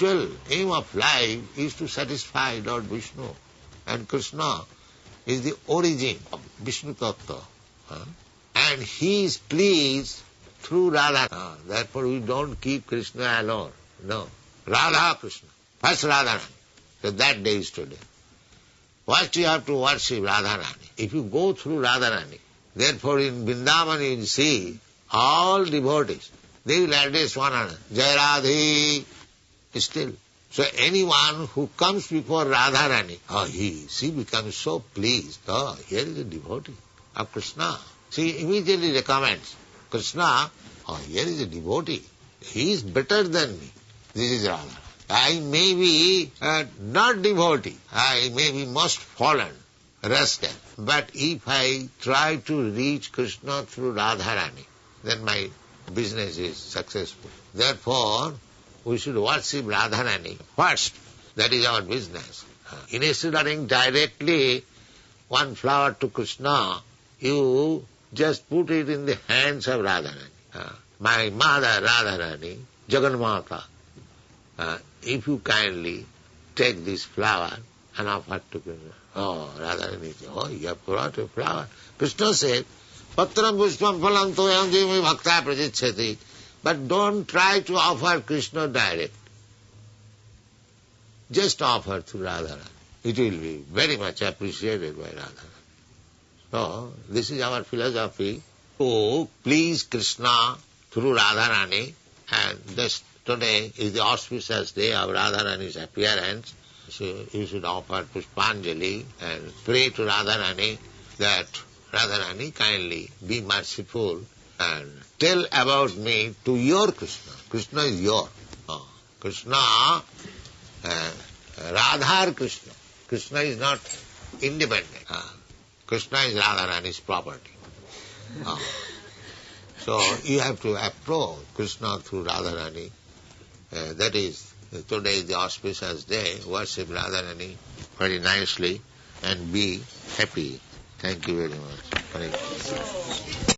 actual aim of life is to satisfy Lord Vishnu. And Krishna is the origin of Vishnu Tattva. And he is pleased through Radha. Therefore we don't keep Krishna alone. No. Radha Krishna. First Radharani. So that day is today. First you have to worship Radharani. If you go through Radharani, therefore in Vrindavan you will see all devotees, they will address one another. Jai Radhe. Still. So anyone who comes before Radharani, she becomes so pleased. Here is a devotee of Krishna. She immediately recommends Krishna, here is a devotee. He is better than me. This is Radha. I may be not devotee. I may be most fallen, rascal. But if I try to reach Krishna through Radharani, then my business is successful. Therefore, we should worship Radharani first. That is our business. Instead of offering directly one flower to Krishna, you just put it in the hands of Radharani. My mother, Radharani, Jagannatha, if you kindly take this flower and offer to Krishna. Radharani, you have brought a flower. Krishna said, Patram pushpam phalam toyam jivami bhakta prajichyati. But don't try to offer Krishna direct. Just offer to Radharani. It will be very much appreciated by Radharani. So, this is our philosophy, to please Krishna through Radharani, and this today is the auspicious day of Radharani's appearance. So you should offer Pushpanjali and pray to Radharani that Radharani kindly be merciful and tell about me to your Krishna. Krishna is your. Krishna, Radhar Krishna. Krishna is not independent. Krishna is Radharani's property. So you have to approach Krishna through Radharani. That is, today is the auspicious day. Worship Radharani very nicely and be happy. Thank you very much. Hare Krishna.